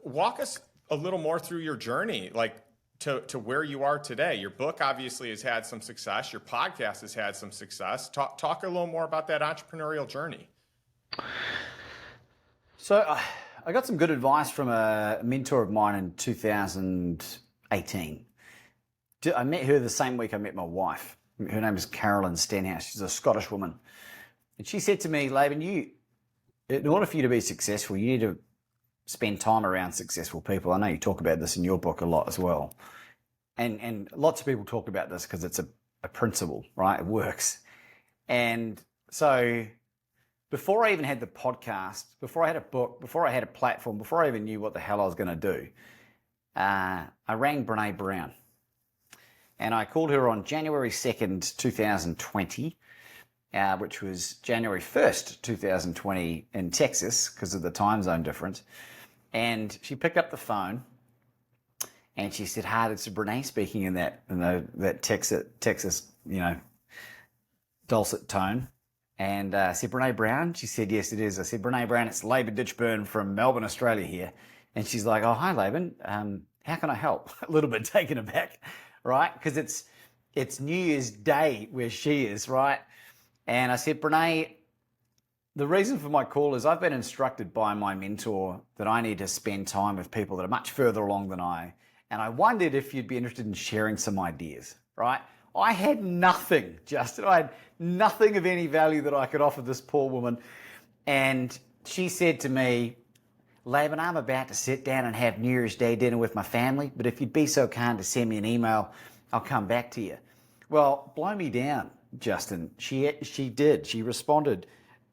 walk us a little more through your journey, like to where you are today. Your book obviously has had some success. Your podcast has had some success. Talk a little more about that entrepreneurial journey. So I got some good advice from a mentor of mine in 2018. I met her the same week I met my wife. Her name is Carolyn Stenhouse. She's a Scottish woman. And she said to me, Laban, in order for you to be successful, you need to spend time around successful people. I know you talk about this in your book a lot as well. And lots of people talk about this because it's a principle, right? It works. And so before I even had the podcast, before I had a book, before I had a platform, before I even knew what the hell I was going to do, I rang Brene Brown. And I called her on January 2nd, 2020, which was January 1st, 2020 in Texas because of the time zone difference. And she picked up the phone and she said, "Hi, it's Brene speaking in that Texas, dulcet tone." And I said, "Brene Brown?" She said, "Yes, it is." I said, "Brene Brown, it's Laban Ditchburn from Melbourne, Australia here." And she's like, "Oh, hi, Laban. How can I help?" A little bit taken aback, right? Because it's New Year's Day where she is, right? And I said, "Brene, the reason for my call is I've been instructed by my mentor that I need to spend time with people that are much further along than I. And I wondered if you'd be interested in sharing some ideas," right? I had nothing, Justin. I had nothing of any value that I could offer this poor woman. And she said to me, "Laban, I'm about to sit down and have New Year's Day dinner with my family, but if you'd be so kind to send me an email, I'll come back to you." Well, blow me down, Justin. She did. She responded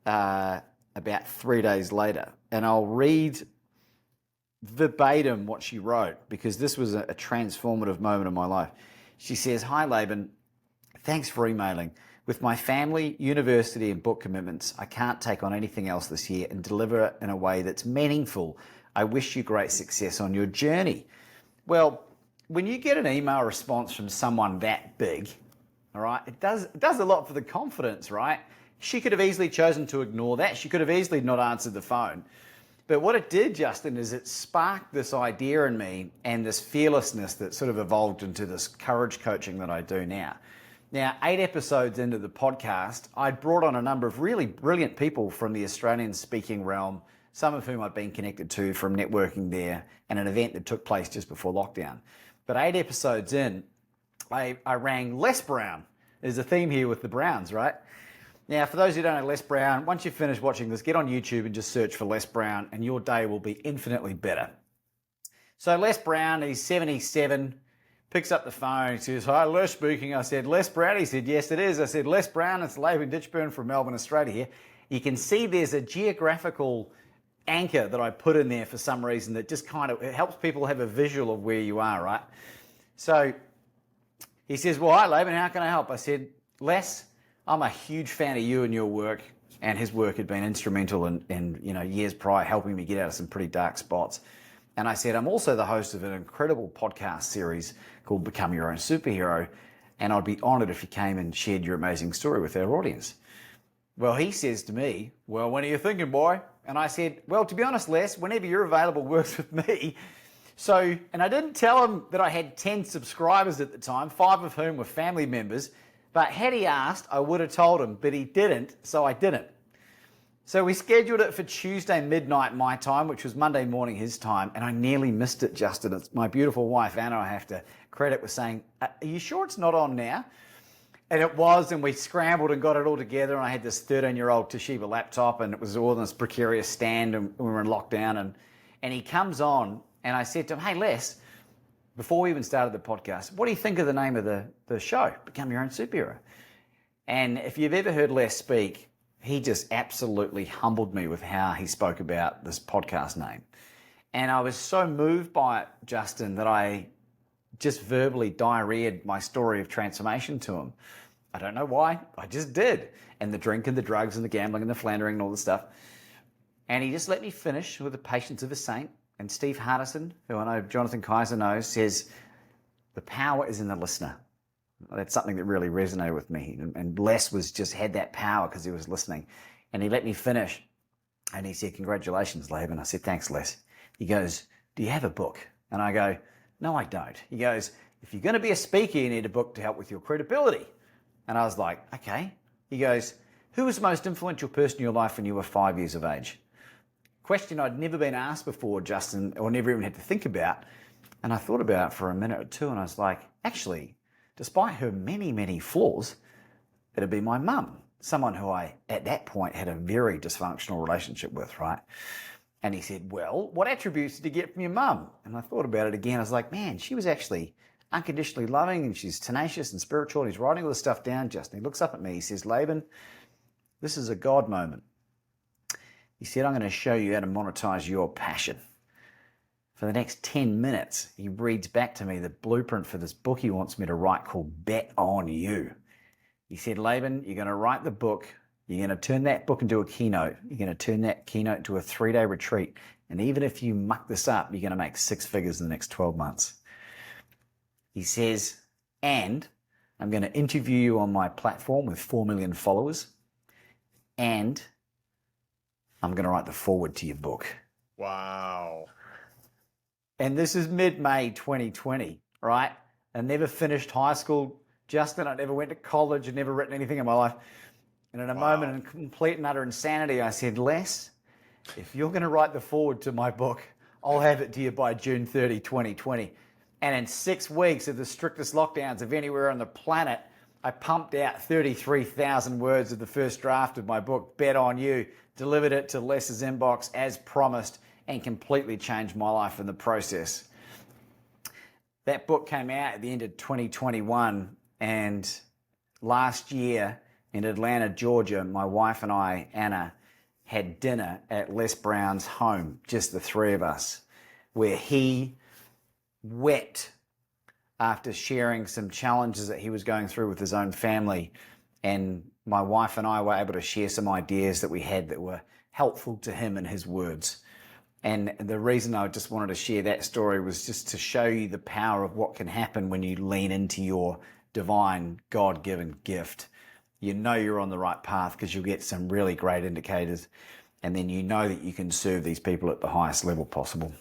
about 3 days later. And I'll read verbatim what she wrote because this was a transformative moment in my life. She says, "Hi, Laban. Thanks for emailing. With my family, university, and book commitments, I can't take on anything else this year and deliver it in a way that's meaningful. I wish you great success on your journey." Well, when you get an email response from someone that big, all right, it does a lot for the confidence, right? She could have easily chosen to ignore that. She could have easily not answered the phone. But what it did, Justin, is it sparked this idea in me and this fearlessness that sort of evolved into this courage coaching that I do now. Now, 8 episodes into the podcast, I'd brought on a number of really brilliant people from the Australian speaking realm, some of whom I'd been connected to from networking there and an event that took place just before lockdown. But 8 episodes in, I rang Les Brown. There's a theme here with the Browns, right? Now, for those who don't know Les Brown, once you finish watching this, get on YouTube and just search for Les Brown and your day will be infinitely better. So Les Brown, he's 77, picks up the phone, he says, "Hi, Les speaking." I said, "Les Brown?" He said, "Yes, it is." I said, "Les Brown, it's Laban Ditchburn from Melbourne, Australia here." You can see there's a geographical anchor that I put in there for some reason that just it helps people have a visual of where you are, right? So he says, "Well, hi, Laban, how can I help?" I said, "Les, I'm a huge fan of you and your work," and his work had been instrumental in years prior helping me get out of some pretty dark spots. And I said, "I'm also the host of an incredible podcast series called Become Your Own Superhero, and I'd be honored if you came and shared your amazing story with our audience." Well, he says to me, "Well, when are you thinking, boy?" And I said, "Well, to be honest, Les, whenever you're available works with me." So, and I didn't tell him that I had 10 subscribers at the time, 5 of whom were family members. But had he asked, I would have told him, but he didn't, so I didn't. So we scheduled it for Tuesday midnight my time, which was Monday morning his time, and I nearly missed it, Justin. It's my beautiful wife, Anna, I have to credit with saying, "Are you sure it's not on now?" And it was, and we scrambled and got it all together, and I had this 13-year-old Toshiba laptop, and it was all in this precarious stand, and we were in lockdown, and he comes on, and I said to him, "Hey, Les," before we even started the podcast, "what do you think of the name of the show, Become Your Own Superhero?" And if you've ever heard Les speak, he just absolutely humbled me with how he spoke about this podcast name. And I was so moved by it, Justin, that I just verbally diarrheaed my story of transformation to him. I don't know why, I just did. And the drink and the drugs and the gambling and the philandering and all the stuff. And he just let me finish with the patience of a saint. And Steve Hardison, who I know Jonathan Kaiser knows, says, "The power is in the listener." That's something that really resonated with me. And Les had that power because he was listening. And he let me finish. And he said, "Congratulations, Laban." I said, "Thanks, Les." He goes, do you have a book? And I go, no, I don't. He goes, if you're going to be a speaker, you need a book to help with your credibility. And I was like, okay. He goes, who was the most influential person in your life when you were 5 years of age? Question I'd never been asked before, Justin, or never even had to think about. And I thought about it for a minute or two, and I was like, actually, despite her many, many flaws, it'd be my mum, someone who I, at that point, had a very dysfunctional relationship with, right? And he said, well, what attributes did you get from your mum? And I thought about it again. I was like, man, she was actually unconditionally loving, and she's tenacious and spiritual. And he's writing all this stuff down, Justin. He looks up at me. He says, Laban, this is a God moment. He said, I'm going to show you how to monetize your passion. For the next 10 minutes, he reads back to me the blueprint for this book he wants me to write called Bet on You. He said, Laban, you're going to write the book. You're going to turn that book into a keynote. You're going to turn that keynote into a 3-day retreat. And even if you muck this up, you're going to make 6 figures in the next 12 months. He says, and I'm going to interview you on my platform with 4 million followers. And I'm going to write the foreword to your book. Wow. And this is mid-May 2020, right? I never finished high school, Justin. I never went to college. I'd never written anything in my life. And in a moment of complete and utter insanity, I said, Les, if you're going to write the foreword to my book, I'll have it to you by June 30, 2020. And in 6 weeks of the strictest lockdowns of anywhere on the planet, I pumped out 33,000 words of the first draft of my book, Bet on You, delivered it to Les's inbox as promised, and completely changed my life in the process. That book came out at the end of 2021, and last year in Atlanta, Georgia, my wife and I, Anna, had dinner at Les Brown's home, just the three of us, where he wept after sharing some challenges that he was going through with his own family. And my wife and I were able to share some ideas that we had that were helpful to him in his words. And the reason I just wanted to share that story was just to show you the power of what can happen when you lean into your divine God-given gift. You know you're on the right path because you'll get some really great indicators, and then you know that you can serve these people at the highest level possible.